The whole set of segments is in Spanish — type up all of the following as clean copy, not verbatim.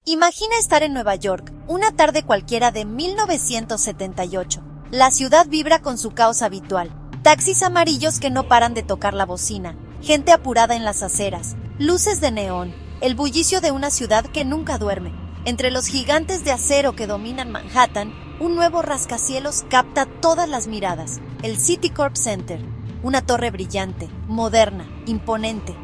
Imagina estar en Nueva York, una tarde cualquiera de 1978. La ciudad vibra con su caos habitual. Taxis amarillos que no paran de tocar la bocina, gente apurada en las aceras, luces de neón, el bullicio de una ciudad que nunca duerme. Entre los gigantes de acero que dominan Manhattan, un nuevo rascacielos capta todas las miradas. El Citicorp Center, una torre brillante, moderna, imponente.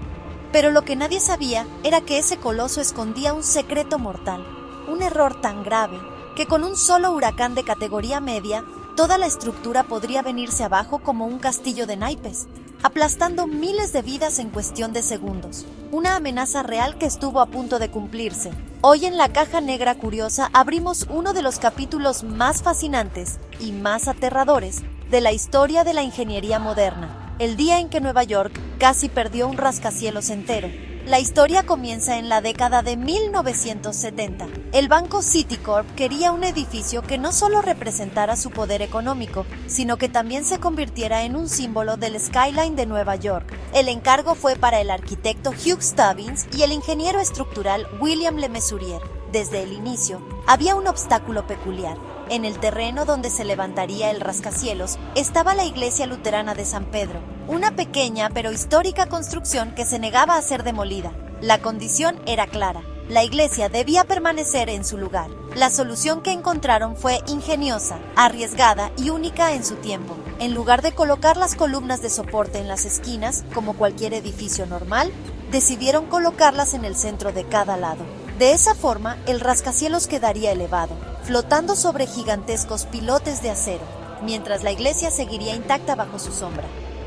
Pero lo que nadie sabía era que ese coloso escondía un secreto mortal, un error tan grave que con un solo huracán de categoría media, toda la estructura podría venirse abajo como un castillo de naipes, aplastando miles de vidas en cuestión de segundos. Una amenaza real que estuvo a punto de cumplirse. Hoy en la Caja Negra Curiosa abrimos uno de los capítulos más fascinantes y más aterradores de la historia de la ingeniería moderna. El día en que Nueva York casi perdió un rascacielos entero. La historia comienza en la década de 1970. El banco Citicorp quería un edificio que no solo representara su poder económico, sino que también se convirtiera en un símbolo del skyline de Nueva York. El encargo fue para el arquitecto Hugh Stubbins y el ingeniero estructural William Le Mesurier. Desde el inicio, había un obstáculo peculiar. En el terreno donde se levantaría el rascacielos estaba la iglesia luterana de San Pedro, una pequeña pero histórica construcción que se negaba a ser demolida. La condición era clara: la iglesia debía permanecer en su lugar. La solución que encontraron fue ingeniosa, arriesgada y única en su tiempo. En lugar de colocar las columnas de soporte en las esquinas, como cualquier edificio normal, decidieron colocarlas en el centro de cada lado. De esa forma, el rascacielos quedaría elevado, flotando sobre gigantescos pilotes de acero, mientras la iglesia seguiría intacta bajo su sombra.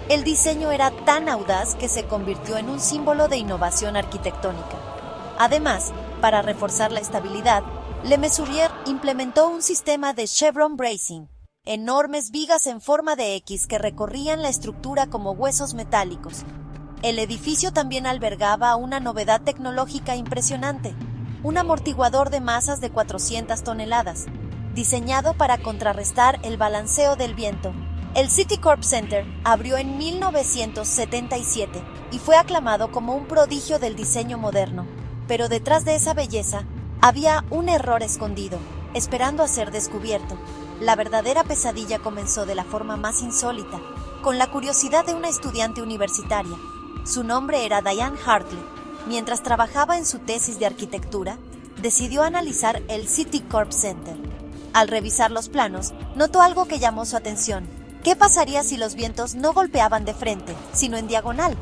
El diseño era tan audaz que se convirtió en un símbolo de innovación arquitectónica. Además, para reforzar la estabilidad, Le Mesurier implementó un sistema de chevron bracing, enormes vigas en forma de X que recorrían la estructura como huesos metálicos. El edificio también albergaba una novedad tecnológica impresionante: un amortiguador de masas de 400 toneladas, diseñado para contrarrestar el balanceo del viento. El Citicorp Center abrió en 1977 y fue aclamado como un prodigio del diseño moderno. Pero detrás de esa belleza había un error escondido, esperando a ser descubierto. La verdadera pesadilla comenzó de la forma más insólita, con la curiosidad de una estudiante universitaria. Su nombre era Diane Hartley. Mientras trabajaba en su tesis de arquitectura, decidió analizar el Citicorp Center. Al revisar los planos, notó algo que llamó su atención. ¿Qué pasaría si los vientos no golpeaban de frente, sino en diagonal?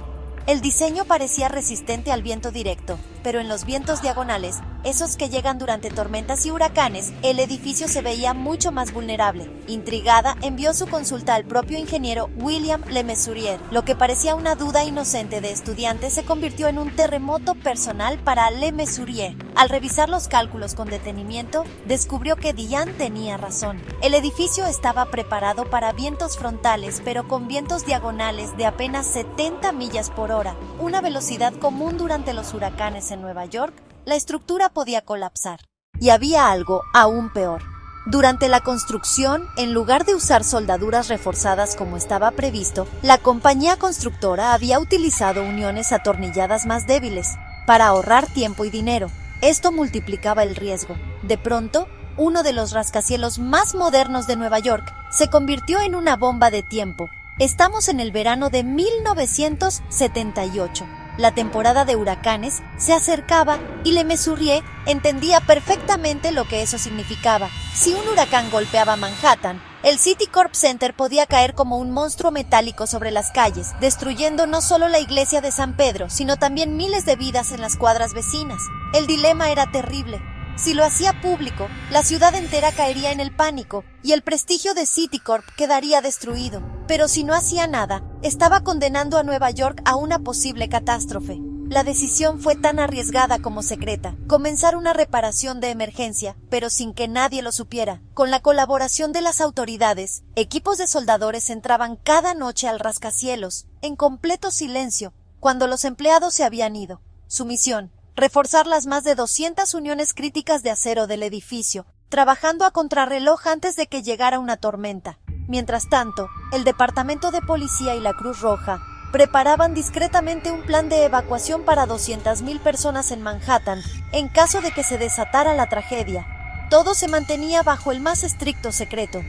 El diseño parecía resistente al viento directo, pero en los vientos diagonales, esos que llegan durante tormentas y huracanes, el edificio se veía mucho más vulnerable. Intrigada, envió su consulta al propio ingeniero William Le Mesurier. Lo que parecía una duda inocente de estudiante se convirtió en un terremoto personal para Le Mesurier. Al revisar los cálculos con detenimiento, descubrió que Diane tenía razón. El edificio estaba preparado para vientos frontales, pero con vientos diagonales de apenas 70 millas por hora, una velocidad común durante los huracanes en Nueva York. La estructura podía colapsar. Y había algo aún peor. Durante la construcción, en lugar de usar soldaduras reforzadas como estaba previsto, la compañía constructora había utilizado uniones atornilladas más débiles para ahorrar tiempo y dinero. Esto multiplicaba el riesgo. De pronto, uno de los rascacielos más modernos de Nueva York se convirtió en una bomba de tiempo. Estamos en el verano de 1978. La temporada de huracanes se acercaba y Le Mesurier entendía perfectamente lo que eso significaba. Si un huracán golpeaba Manhattan, el Citicorp Center podía caer como un monstruo metálico sobre las calles, destruyendo no solo la iglesia de San Pedro, sino también miles de vidas en las cuadras vecinas. El dilema era terrible. Si lo hacía público, la ciudad entera caería en el pánico y el prestigio de Citicorp quedaría destruido. Pero si no hacía nada, estaba condenando a Nueva York a una posible catástrofe. La decisión fue tan arriesgada como secreta: comenzar una reparación de emergencia, pero sin que nadie lo supiera. Con la colaboración de las autoridades, equipos de soldadores entraban cada noche al rascacielos, en completo silencio, cuando los empleados se habían ido. Su misión: reforzar las más de 200 uniones críticas de acero del edificio, trabajando a contrarreloj antes de que llegara una tormenta. Mientras tanto, el Departamento de Policía y la Cruz Roja preparaban discretamente un plan de evacuación para 200.000 personas en Manhattan, en caso de que se desatara la tragedia. Todo se mantenía bajo el más estricto secreto.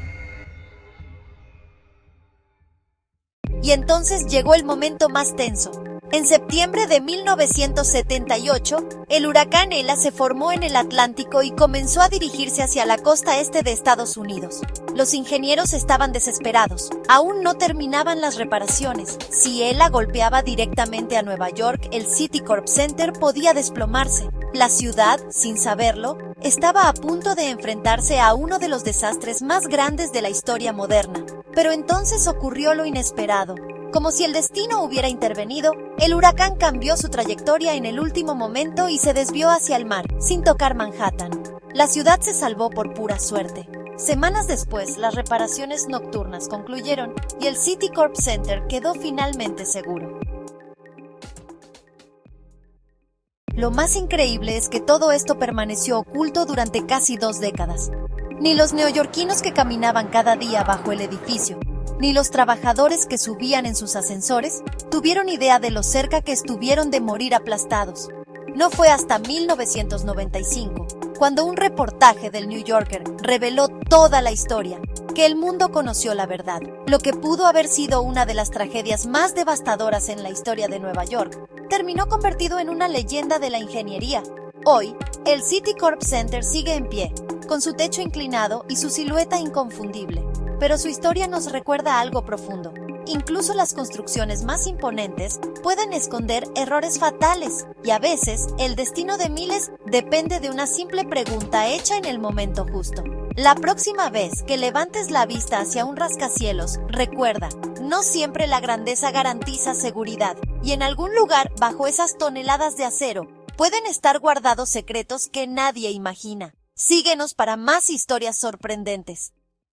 Y entonces llegó el momento más tenso. En septiembre de 1978, el huracán Ela se formó en el Atlántico y comenzó a dirigirse hacia la costa este de Estados Unidos. Los ingenieros estaban desesperados. Aún no terminaban las reparaciones. Si Ela golpeaba directamente a Nueva York, el Citicorp Center podía desplomarse. La ciudad, sin saberlo, estaba a punto de enfrentarse a uno de los desastres más grandes de la historia moderna. Pero entonces ocurrió lo inesperado. Como si el destino hubiera intervenido, el huracán cambió su trayectoria en el último momento y se desvió hacia el mar, sin tocar Manhattan. La ciudad se salvó por pura suerte. Semanas después, las reparaciones nocturnas concluyeron y el Citicorp Center quedó finalmente seguro. Lo más increíble es que todo esto permaneció oculto durante casi 2 décadas. Ni los neoyorquinos que caminaban cada día bajo el edificio, ni los trabajadores que subían en sus ascensores tuvieron idea de lo cerca que estuvieron de morir aplastados. No fue hasta 1995, cuando un reportaje del New Yorker reveló toda la historia, que el mundo conoció la verdad. Lo que pudo haber sido una de las tragedias más devastadoras en la historia de Nueva York, terminó convertido en una leyenda de la ingeniería. Hoy, el Citicorp Center sigue en pie, con su techo inclinado y su silueta inconfundible. Pero su historia nos recuerda algo profundo. Incluso las construcciones más imponentes pueden esconder errores fatales, y a veces el destino de miles depende de una simple pregunta hecha en el momento justo. La próxima vez que levantes la vista hacia un rascacielos, recuerda, no siempre la grandeza garantiza seguridad, y en algún lugar bajo esas toneladas de acero pueden estar guardados secretos que nadie imagina. Síguenos para más historias sorprendentes.